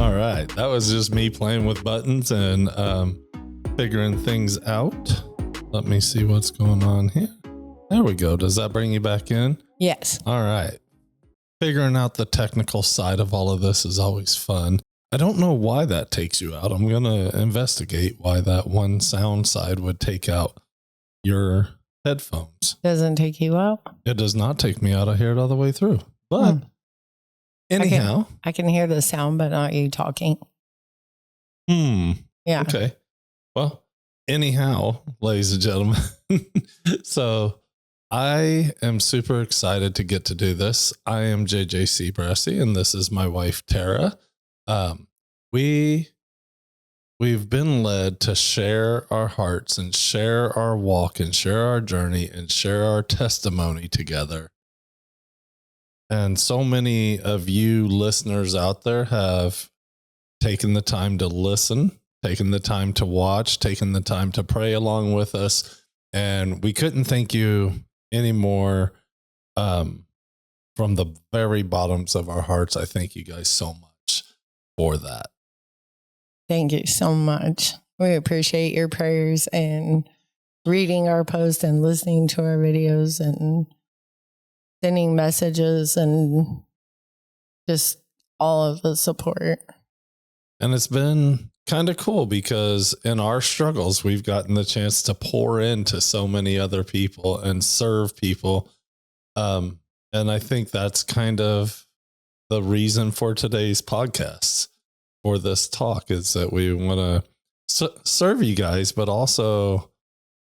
All right. That was just me playing with buttons and figuring things out. Let me see what's going on here. There we go. Does that bring you back in? Yes. All right. Figuring out the technical side of all of this is always fun. I don't know why that takes you out. I'm going to investigate why that one sound side would take out your headphones. Doesn't take you out? It does not take me out. I hear it all the way through. But anyhow. I can hear the sound, but not you talking. Yeah. Okay. Well, anyhow, ladies and gentlemen. So I am super excited to get to do this. I am JJ Seabrassi, and this is my wife, Tara. We've been led to share our hearts and share our walk and share our journey and share our testimony together. And so many of you listeners out there have taken the time to listen, taken the time to watch, taken the time to pray along with us. And we couldn't thank you anymore from the very bottoms of our hearts. I thank you guys so much for that. Thank you so much. We appreciate your prayers and reading our posts and listening to our videos and sending messages and just all of the support. And it's been kind of cool because in our struggles, we've gotten the chance to pour into so many other people and serve people. And I think that's kind of the reason for today's podcast, for this talk, is that we want to serve you guys, but also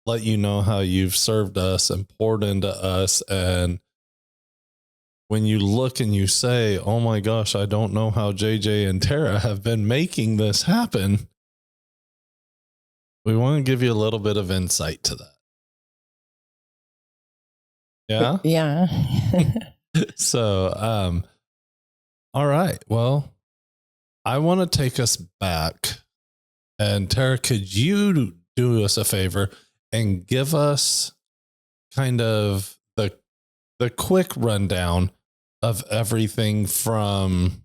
let you know how you've served us and poured into us. And when you look and you say, oh my gosh, I don't know how JJ and Tara have been making this happen, we want to give you a little bit of insight to that. Yeah? Yeah. So, all right. Well, I want to take us back. And Tara, could you do us a favor and give us kind of the quick rundown of everything from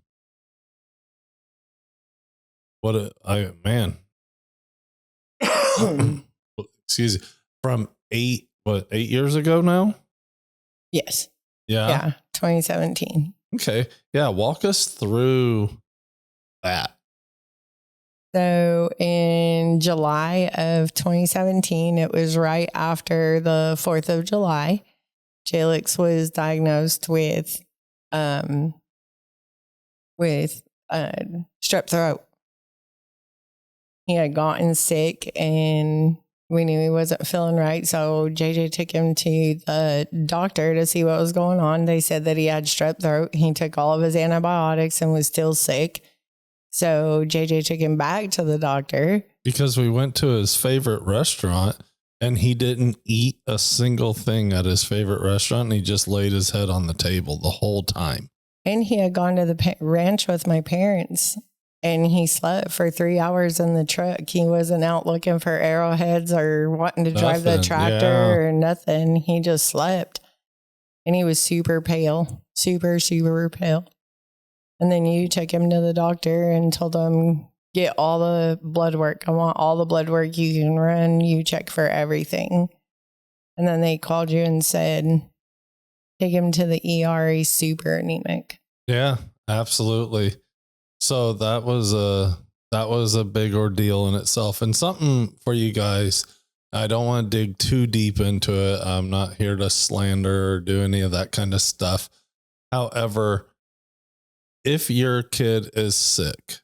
excuse me, from 8 years ago now? Yes. Yeah. 2017. Okay. Yeah. Walk us through that. So in July of 2017, it was right after the 4th of July, Jailex was diagnosed with strep throat. He had gotten sick and we knew he wasn't feeling right. So JJ took him to the doctor to see what was going on. They said that he had strep throat. He took all of his antibiotics and was still sick. So JJ took him back to the doctor. Because we went to his favorite restaurant and he didn't eat a single thing at his favorite restaurant. And he just laid his head on the table the whole time. And he had gone to the ranch with my parents and he slept for 3 hours in the truck. He wasn't out looking for arrowheads or wanting to drive the tractor or nothing. He just slept and he was super pale, super, super pale. And then you took him to the doctor and told him, get all the blood work. I want all the blood work you can run. You check for everything. And then they called you and said, take him to the ER. He's super anemic. Yeah, absolutely. So that was a big ordeal in itself, and something for you guys. I don't want to dig too deep into it. I'm not here to slander or do any of that kind of stuff. However, if your kid is sick,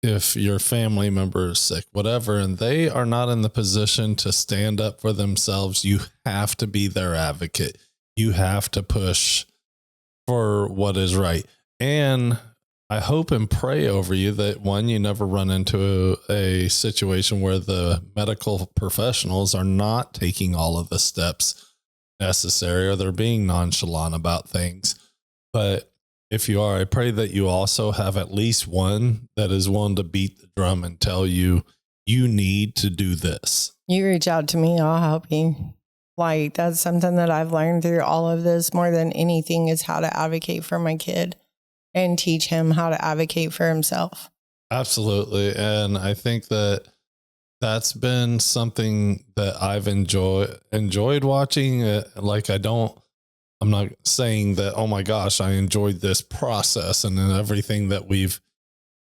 if your family member is sick, whatever, and they are not in the position to stand up for themselves, you have to be their advocate. You have to push for what is right. And I hope and pray over you that, one, you never run into a situation where the medical professionals are not taking all of the steps necessary or they're being nonchalant about things. But if you are, I pray that you also have at least one that is willing to beat the drum and tell you, you need to do this. You reach out to me, I'll help you. Like, that's something that I've learned through all of this more than anything, is how to advocate for my kid and teach him how to advocate for himself. Absolutely. And I think that that's been something that I've enjoyed watching. Like I'm not saying that, oh my gosh, I enjoyed this process and then everything that we've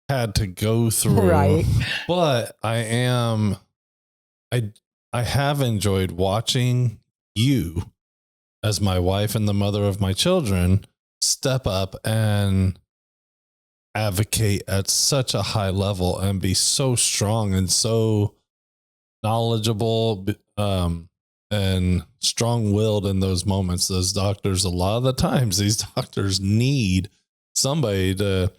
had to go through. Right. But I I have enjoyed watching you as my wife and the mother of my children step up and advocate at such a high level and be so strong and so knowledgeable, and strong-willed in those moments. Those doctors, a lot of the times these doctors need somebody to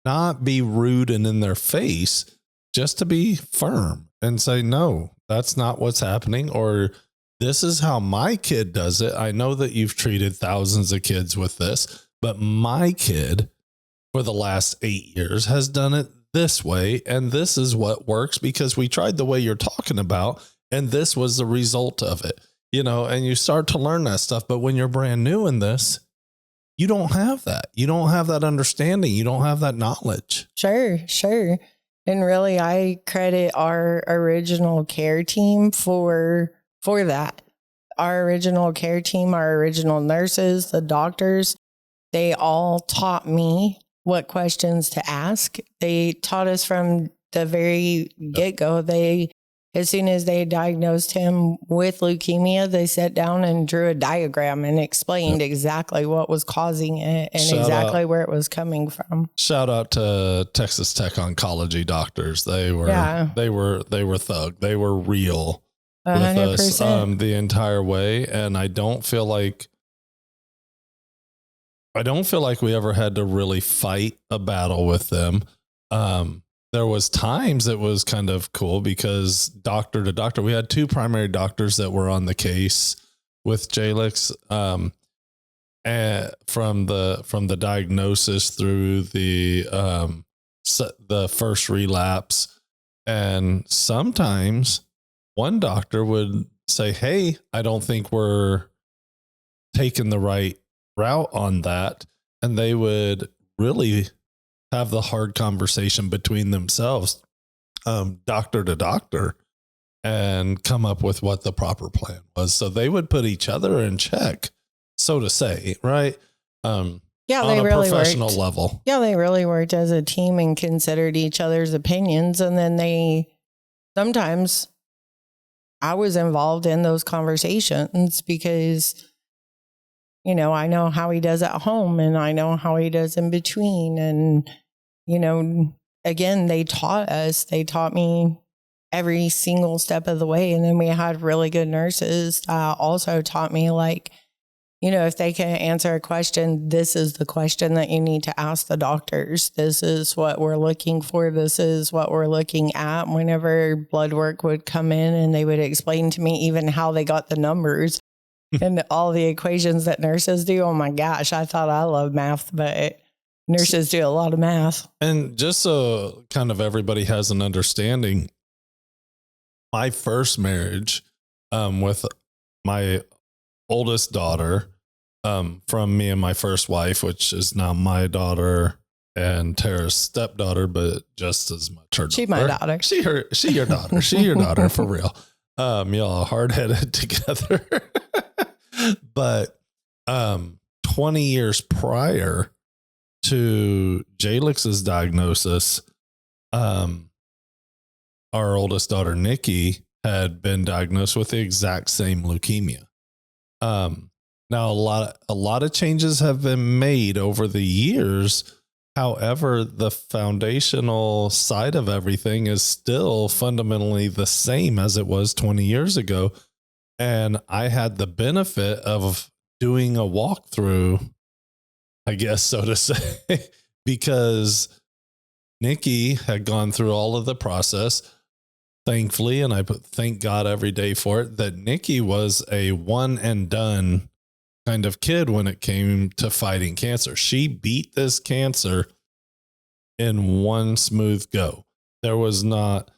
not be rude and in their face, just to be firm and say, no, that's not what's happening, or this is how my kid does it. I know that you've treated thousands of kids with this, but my kid for the last 8 years has done it this way. And this is what works because we tried the way you're talking about. And this was the result of it, and you start to learn that stuff. But when you're brand new in this, you don't have that. You don't have that understanding. You don't have that knowledge. Sure. And really, I credit our original care team for that. Our original care team, our original nurses, the doctors, they all taught me what questions to ask. They taught us from the very get-go. As soon as they diagnosed him with leukemia, they sat down and drew a diagram and explained exactly what was causing it and exactly where it was coming from. Shout out to Texas Tech oncology doctors. They were thug. They were real 100%. With us the entire way. And I don't feel like we ever had to really fight a battle with them. There was times it was kind of cool because doctor to doctor, we had 2 primary doctors that were on the case with Jailex, and from the diagnosis through the first relapse. And sometimes one doctor would say, hey, I don't think we're taking the right route on that. And they would really have the hard conversation between themselves, doctor to doctor, and come up with what the proper plan was. So they would put each other in check, so to say, right? On they a really professional worked. level. Yeah, they really worked as a team and considered each other's opinions. And then sometimes I was involved in those conversations because, I know how he does at home and I know how he does in between. And, again, they taught me every single step of the way. And then we had really good nurses that also taught me, if they can answer a question, this is the question that you need to ask the doctors. This is what we're looking for. This is what we're looking at. Whenever blood work would come in and they would explain to me even how they got the numbers and all the equations that nurses do. Oh my gosh, I thought I loved math, but nurses do a lot of math. And just so kind of everybody has an understanding, my first marriage with my oldest daughter, from me and my first wife, which is now my daughter and Tara's stepdaughter, but just as much her daughter. She my daughter. She your daughter. She your daughter for real. Y'all hard-headed together. But 20 years prior to Jailex's diagnosis, our oldest daughter, Nikki, had been diagnosed with the exact same leukemia. Now a lot of changes have been made over the years. However, the foundational side of everything is still fundamentally the same as it was 20 years ago. And I had the benefit of doing a walkthrough, I guess, so to say, because Nikki had gone through all of the process, thankfully, and I thank God every day for it, that Nikki was a one and done kind of kid when it came to fighting cancer. She beat this cancer in one smooth go. There was not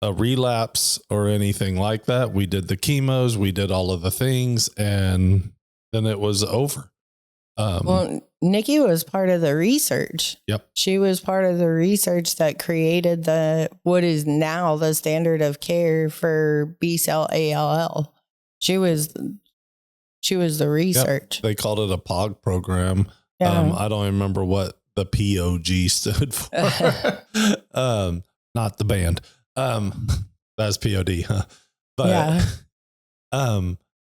a relapse or anything like that. We did the chemos, we did all of the things, and then it was over. Well, Nikki was part of the research. Yep. She was part of the research that created what is now the standard of care for B-cell ALL. She was the research. Yep. They called it a POG program. Yeah. I don't remember what the POG stood for. Not the band. That's POD, huh? But yeah.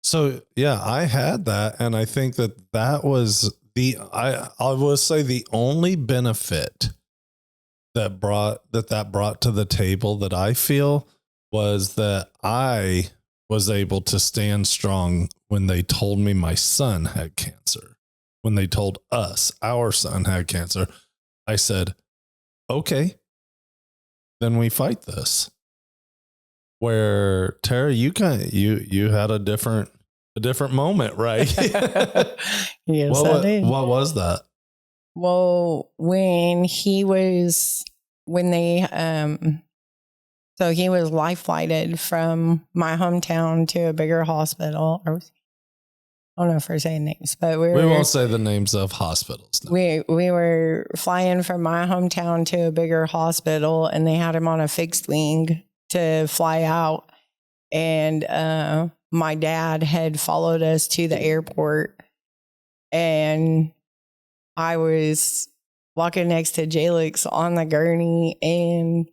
So yeah, I had that, and I think that was I will say the only benefit that brought to the table that I feel was that I was able to stand strong when they told me my son had cancer. When they told us our son had cancer, I said, okay, then we fight this. Where Tara, you had a different moment, right? Yes, I did. What was that? Well, so he was life flighted from my hometown to a bigger hospital. I don't know if we're saying names, but we won't say the names of hospitals. No. We were flying from my hometown to a bigger hospital, and they had him on a fixed wing to fly out. And my dad had followed us to the airport, and I was walking next to Jailex on the gurney, and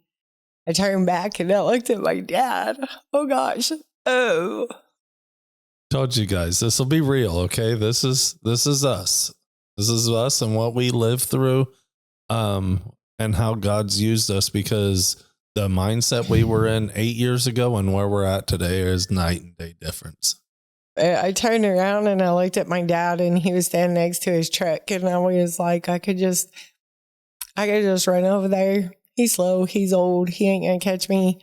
I turned back and I looked at my dad. Oh gosh. Oh. Told you guys, this will be real, okay? This is us. This is us and what we live through, and how God's used us, because the mindset we were in 8 years ago and where we're at today is night and day difference. I turned around and I looked at my dad, and he was standing next to his truck, and I was like, I could just run over there. He's slow. He's old. He ain't going to catch me.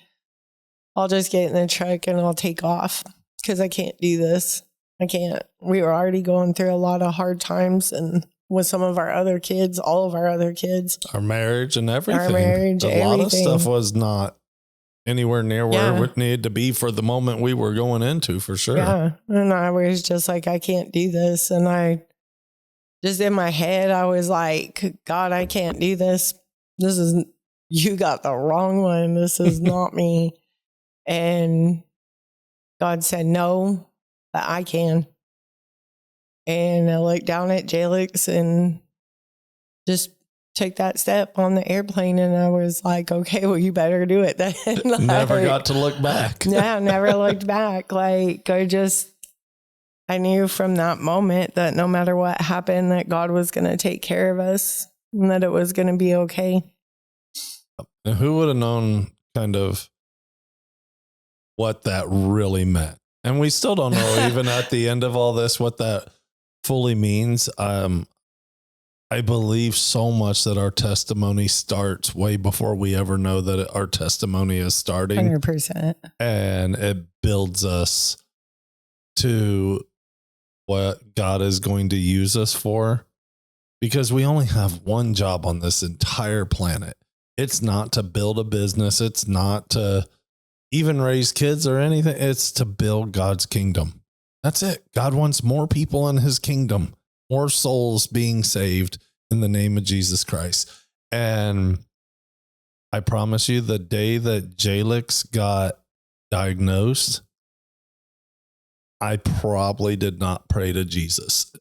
I'll just get in the truck and I'll take off, because I can't do this. I can't. We were already going through a lot of hard times, and with some of our other kids, all of our other kids. Our marriage and everything. A lot of stuff was not anywhere near where it needed to be for the moment we were going into, for sure. Yeah. And I was just like, I can't do this. And I just, in my head, I was like, God, I can't do this. You got the wrong one. This is not me. And God said, no, but I can. And I looked down at Jailex and just took that step on the airplane, and I was like, okay, well, you better do it then. Never got to look back. Yeah, never looked back. Like, I knew from that moment that no matter what happened, that God was going to take care of us and that it was going to be okay. And who would have known kind of what that really meant? And we still don't know, even at the end of all this, what that fully means. I believe so much that our testimony starts way before we ever know that our testimony is starting. 100%. And it builds us to what God is going to use us for, because we only have one job on this entire planet. It's not to build a business. It's not to even raise kids or anything. It's to build God's kingdom. That's it. God wants more people in his kingdom, more souls being saved in the name of Jesus Christ. And I promise you, the day that Jailex got diagnosed, I probably did not pray to Jesus.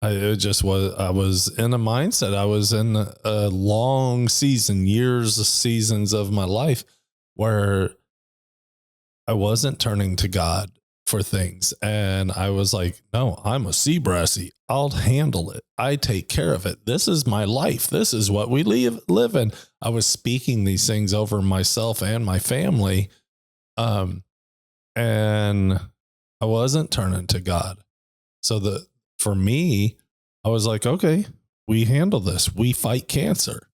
I was in a mindset. I was in a long seasons of my life where I wasn't turning to God for things. And I was like, no, I'm a sea brassy. I'll handle it. I take care of it. This is my life. This is what we live in. I was speaking these things over myself and my family. And I wasn't turning to God. So for me, I was like, okay, we handle this. We fight cancer.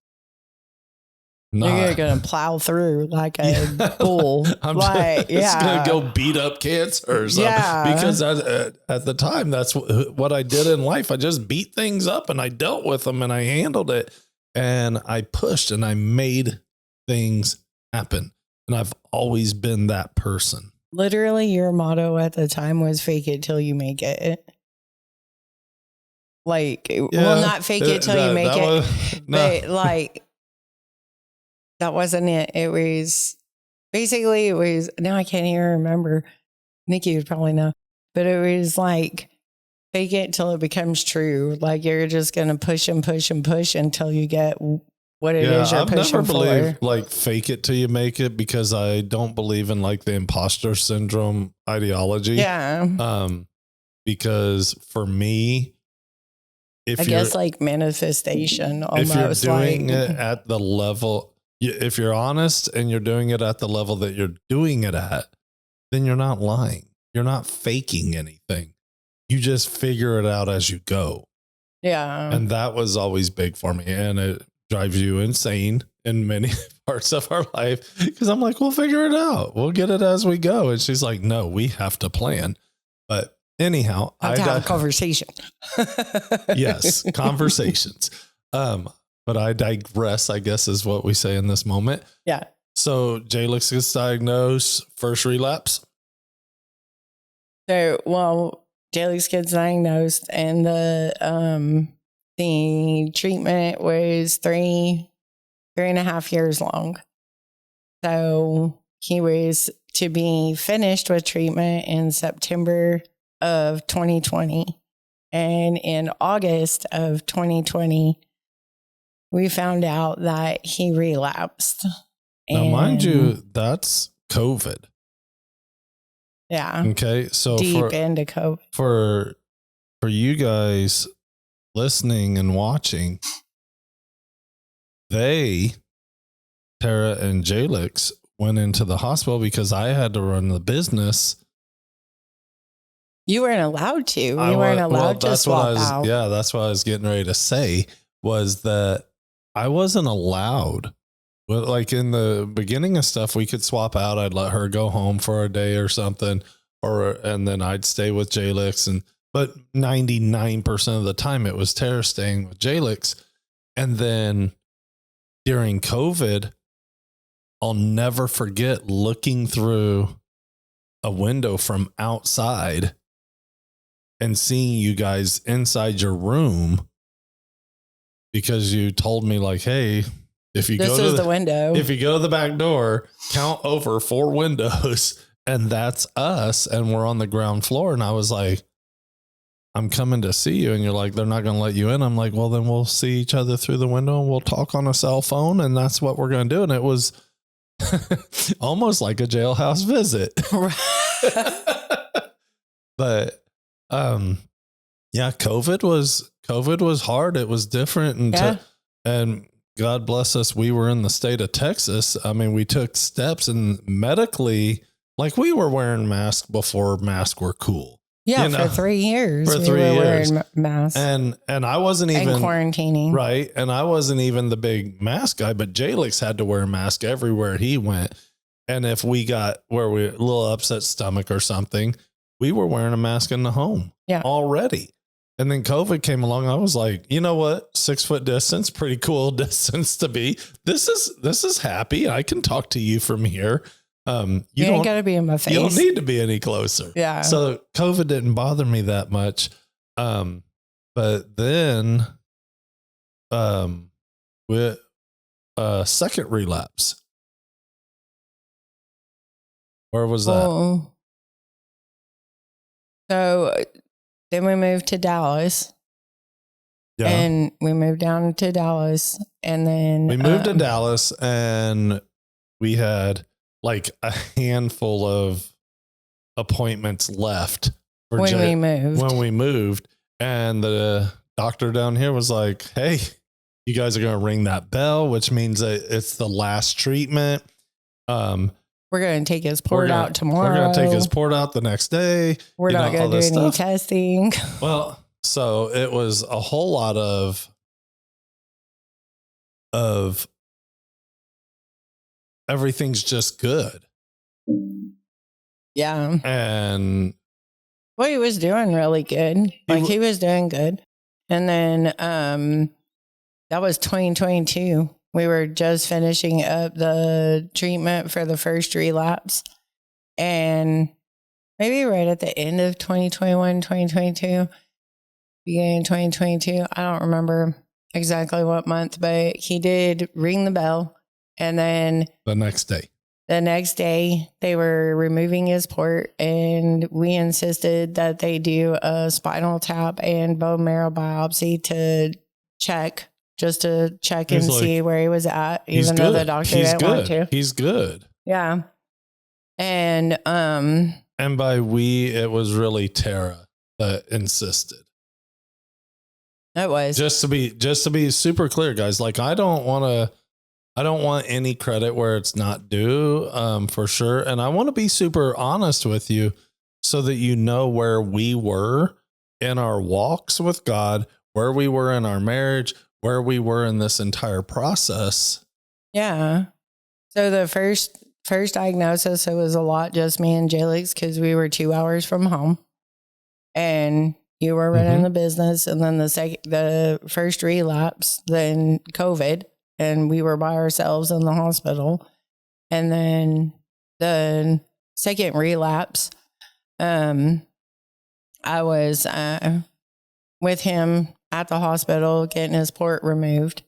You're going to plow through like a bull. I'm just going to go beat up cancer or something. Yeah. Because at the time, that's what I did in life. I just beat things up and I dealt with them and I handled it. And I pushed and I made things happen. And I've always been that person. Literally, your motto at the time was fake it till you make it. Like, well, not fake it till you make it. But like, that wasn't it. It was basically, it was, now I can't even remember. Nikki would probably know. But it was like, fake it till it becomes true. Like, you're just going to push and push and push until you get what it is you're pushing for. I've never believed like fake it till you make it, because I don't believe in like the imposter syndrome ideology. Yeah. Because for me, I guess like manifestation almost. If you're doing it at the level, if you're honest and you're doing it at the level that you're doing it at, then you're not lying. You're not faking anything. You just figure it out as you go. Yeah. And that was always big for me. And it drives you insane in many parts of our life, because I'm like, we'll figure it out. We'll get it as we go. And she's like, no, we have to plan. But anyhow, I have a conversation. Yes, conversations. But I digress, I guess is what we say in this moment. Yeah. So Jailex gets diagnosed, first relapse. So, well, Jailex gets diagnosed, and the treatment was 3.5 years long. So he was to be finished with treatment in September of 2020. And in August of 2020, we found out that he relapsed. Now, mind you, that's COVID. Yeah. Okay. So deep into COVID. For you guys listening and watching, Tara and Jailex went into the hospital because I had to run the business. You weren't allowed to. You weren't allowed to swap out. Yeah, that's what I was getting ready to say, was that I wasn't allowed. But like in the beginning of stuff, we could swap out. I'd let her go home for a day or something, and then I'd stay with Jailex. But 99% of the time it was Tara staying with Jailex. And then during COVID, I'll never forget looking through a window from outside and seeing you guys inside your room, because you told me like, hey, if you go to the window, if you go to the back door, count over 4 windows, and that's us, and we're on the ground floor. And I was like, I'm coming to see you. And you're like, they're not going to let you in. I'm like, well, then we'll see each other through the window and we'll talk on a cell phone. And that's what we're going to do. And it was almost like a jailhouse visit. But, yeah, COVID was hard. It was different. And God bless us, we were in the state of Texas. I mean, we took steps, and medically, like, we were wearing masks before masks were cool. Yeah, for 3 years. For 3 years. Wearing masks. And I wasn't even quarantining. Right. And I wasn't even the big mask guy, but Jailex had to wear a mask everywhere he went. And if we got a little upset stomach or something, we were wearing a mask in the home already. And then COVID came along. I was like, you know what? 6 foot distance, pretty cool distance to be. This is happy. I can talk to you from here. You ain't got to be in my face. You don't need to be any closer. Yeah. So COVID didn't bother me that much. But then, with second relapse, where was that? So then we moved to Dallas. Yeah. And we moved down to Dallas, and then we moved to Dallas, and we had like a handful of appointments left when we moved. And the doctor down here was like, hey, you guys are going to ring that bell, which means that it's the last treatment. We're going to take his port out tomorrow. We're going to take his port out the next day. We're not going to do any testing. Well, so it was a whole lot of everything's just good. Yeah. And well, he was doing really good. He was doing good. And then that was 2022. We were just finishing up the treatment for the first relapse. And maybe right at the end of 2021, 2022, beginning of 2022. I don't remember exactly what month, but he did ring the bell. And then the next day, they were removing his port, and we insisted that they do a spinal tap and bone marrow biopsy to check and see where he was at, even though the doctor didn't want to. He's good. Yeah. And by we, it was really Tara that insisted. It was just to be super clear, guys. Like, I don't want any credit where it's not due, for sure. And I want to be super honest with you so that you know where we were in our walks with God, where we were in our marriage, where we were in this entire process. Yeah. So the first diagnosis, it was a lot just me and Jailex, because we were 2 hours from home, and you were running the business. And then the first relapse, then COVID, and we were by ourselves in the hospital. And then the second relapse, I was with him at the hospital getting his port removed.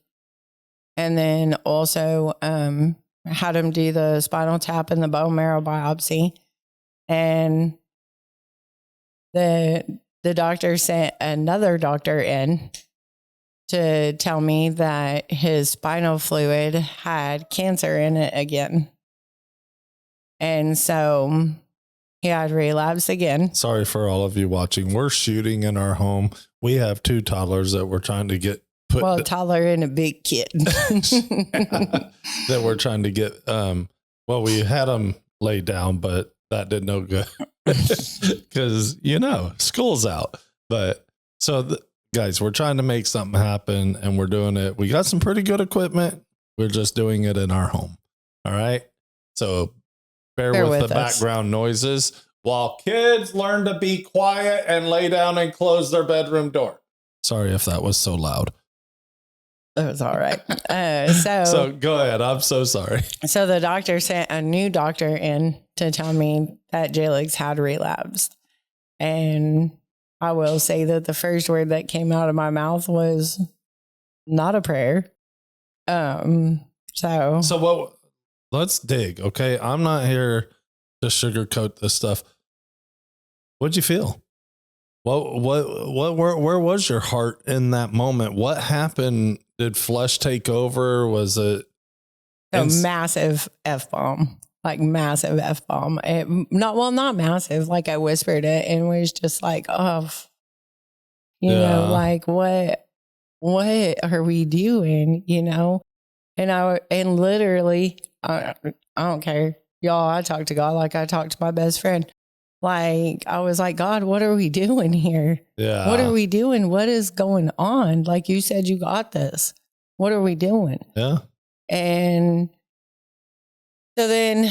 And then also had him do the spinal tap and the bone marrow biopsy. And the doctor sent another doctor in to tell me that his spinal fluid had cancer in it again. And so he had relapsed again. Sorry for all of you watching. We're shooting in our home. We have 2 toddlers that we're trying to get a toddler and a big kid that we're trying to get. We had them laid down, but that did no good because school's out. But so guys, we're trying to make something happen, and we're doing it. We got some pretty good equipment. We're just doing it in our home. All right. So bear with the background noises while kids learn to be quiet and lay down and close their bedroom door. Sorry if that was so loud. It was all right. So go ahead. I'm so sorry. So the doctor sent a new doctor in to tell me that Jailex had relapsed. And I will say that the first word that came out of my mouth was not a prayer. So what? Let's dig. Okay. I'm not here to sugarcoat this stuff. What'd you feel? Where was your heart in that moment? What happened? Did flesh take over? Was it a massive F-bomb? Like massive F-bomb. Not massive. Like I whispered it and was just like, oh, like what are we doing? And literally, I don't care. Y'all, I talk to God like I talk to my best friend. Like, I was like, God, what are we doing here? Yeah. What are we doing? What is going on? Like you said, you got this. What are we doing? Yeah. And so then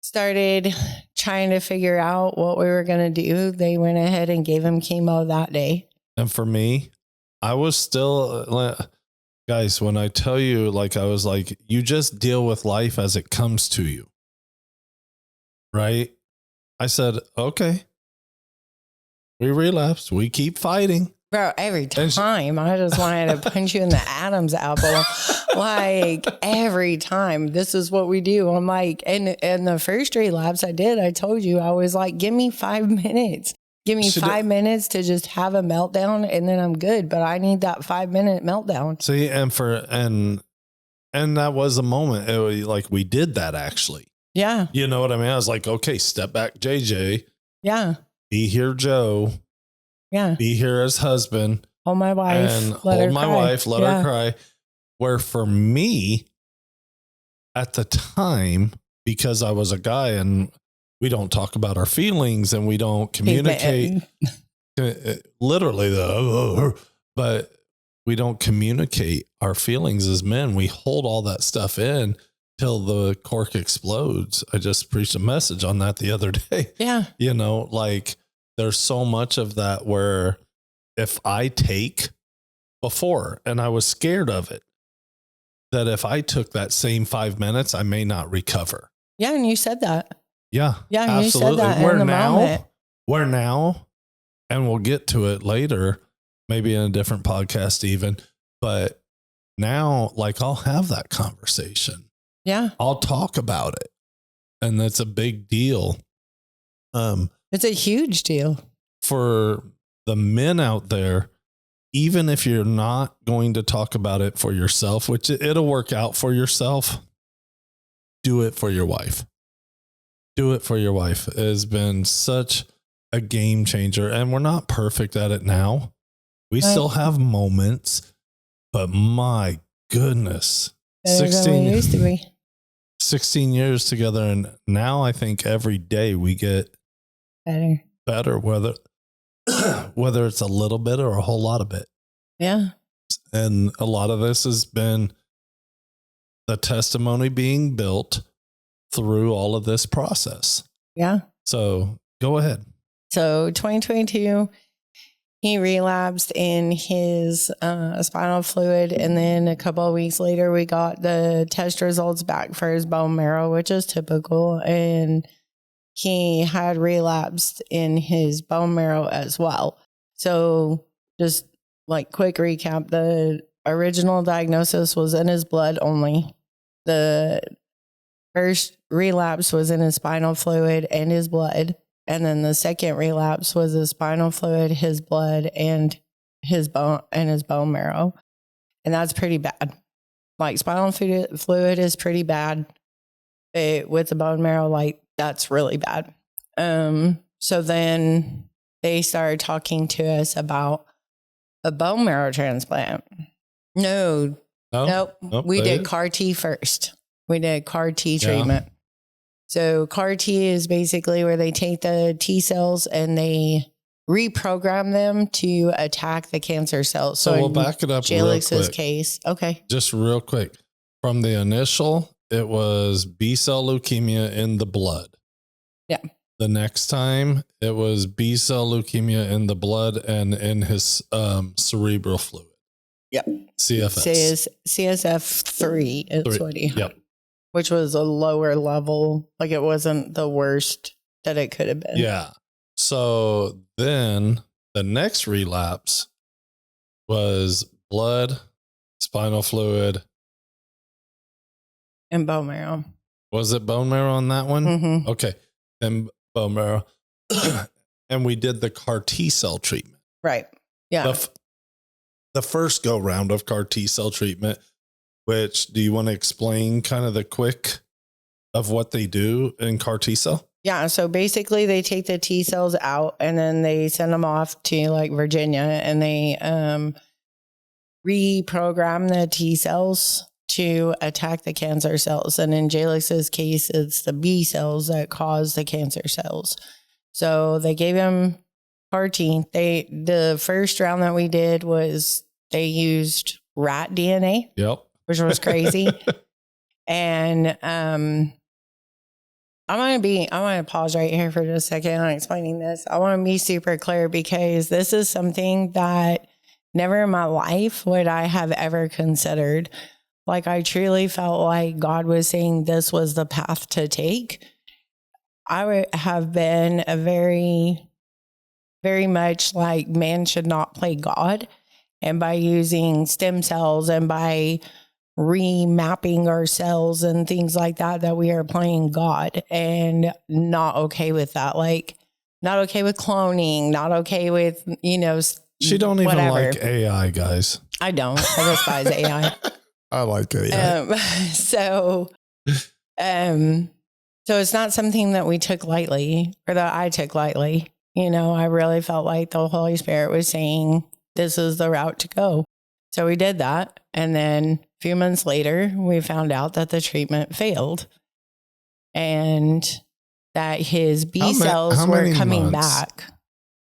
started trying to figure out what we were going to do. They went ahead and gave him chemo that day. And for me, I was still, guys, when I tell you, like, I was like, you just deal with life as it comes to you. Right? I said, okay, we relapsed. We keep fighting. Bro, every time I just wanted to punch you in the Adam's apple. Like every time, this is what we do. I'm like, and the first relapse I did, I told you, I was like, give me 5 minutes. Give me 5 minutes to just have a meltdown and then I'm good. But I need that 5-minute meltdown. See, and that was a moment. It was like we did that actually. Yeah. You know what I mean? I was like, okay, step back, JJ. Yeah. Be here, Joe. Yeah. Be here as husband. Hold my wife. And hold my wife. Let her cry. Where for me, at the time, because I was a guy and we don't talk about our feelings and we don't communicate, literally though, but we don't communicate our feelings as men. We hold all that stuff in till the cork explodes. I just preached a message on that the other day. Yeah. Like there's so much of that where if I take before, and I was scared of it, that if I took that same 5 minutes, I may not recover. Yeah. And you said that. Yeah. Yeah. Absolutely. You said that we're now, and we'll get to it later. maybe in a different podcast even, but now like I'll have that conversation. Yeah. I'll talk about it. And that's a big deal. It's a huge deal for the men out there. Even if you're not going to talk about it for yourself, which it'll work out for yourself, do it for your wife. Do it for your wife. It has been such a game changer, and we're not perfect at it now. We still have moments, but my goodness, 16 years together. And now I think every day we get better, whether it's a little bit or a whole lot of it. Yeah. And a lot of this has been the testimony being built through all of this process. Yeah. So go ahead. So 2022, he relapsed in his spinal fluid. And then a couple of weeks later, we got the test results back for his bone marrow, which is typical. And he had relapsed in his bone marrow as well. So just like quick recap, the original diagnosis was in his blood only. The first relapse was in his spinal fluid and his blood. And then the second relapse was his spinal fluid, his blood, and his bone marrow. And that's pretty bad. Like spinal fluid is pretty bad. With the bone marrow, like that's really bad. So then they started talking to us about a bone marrow transplant. Nope. We did CAR T first. We did CAR T treatment. So CAR T is basically where they take the T cells and they reprogram them to attack the cancer cells. So we'll back it up. Jailex's case. Okay. Just real quick. From the initial, it was B-cell leukemia in the blood. Yeah. The next time, it was B-cell leukemia in the blood and in his cerebral fluid. Yep. CFS. CSF3 is what he had. Yep. Which was a lower level. Like it wasn't the worst that it could have been. Yeah. So then the next relapse was blood, spinal fluid, and bone marrow. Was it bone marrow on that one? Mm-hmm. Okay. And bone marrow. And we did the CAR T cell treatment. Right. Yeah. The first go round of CAR T cell treatment, which do you want to explain kind of the quick of what they do in CAR T cell? Yeah. So basically they take the T cells out and then they send them off to like Virginia and they reprogram the T cells to attack the cancer cells. And in Jailex's case, it's the B cells that cause the cancer cells. So they gave him CAR T. The first round that we did was they used rat DNA. Yep. Which was crazy. And I want to pause right here for just a second on explaining this. I want to be super clear because this is something that never in my life would I have ever considered. Like I truly felt like God was saying this was the path to take. I would have been a very, very much like man should not play God. And by using stem cells and by remapping our cells and things like that we are playing God, and not okay with that. Like not okay with cloning, not okay with, she don't even like AI, guys. I don't. I despise AI. I like AI. So it's not something that we took lightly or that I took lightly. I really felt like the Holy Spirit was saying, this is the route to go. So we did that. And then a few months later, we found out that the treatment failed and that his B cells were coming back.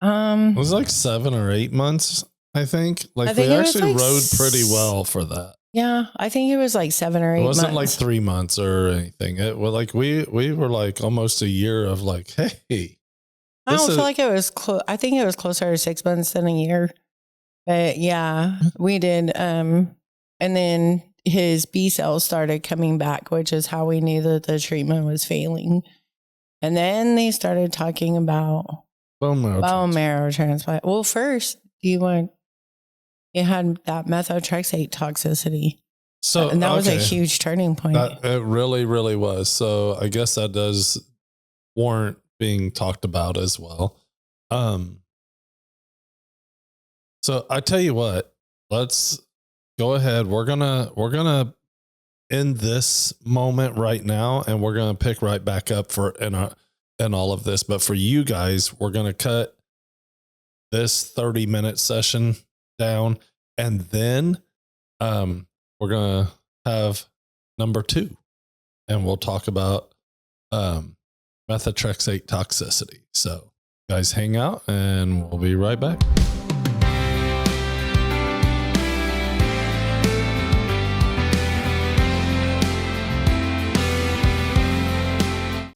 It was like 7 or 8 months, I think. Like we actually rode pretty well for that. Yeah, I think it was like 7 or 8 months. It wasn't like 3 months or anything. It was like we were like almost a year of like, hey. I don't feel like it was close. I think it was closer to 6 months than a year. But yeah, we did. And then his B cells started coming back, which is how we knew that the treatment was failing. And then they started talking about bone marrow transplant. Well, first, do you want It had that methotrexate toxicity. So, and that was a huge turning point. It really, really was. So I guess that does warrant being talked about as well. So I tell you what, let's go ahead. We're gonna end this moment right now, and we're gonna pick right back up in all of this. But for you guys, we're gonna cut this 30-minute session down, and then we're gonna have number 2, and we'll talk about methotrexate toxicity. So guys, hang out, and we'll be right back.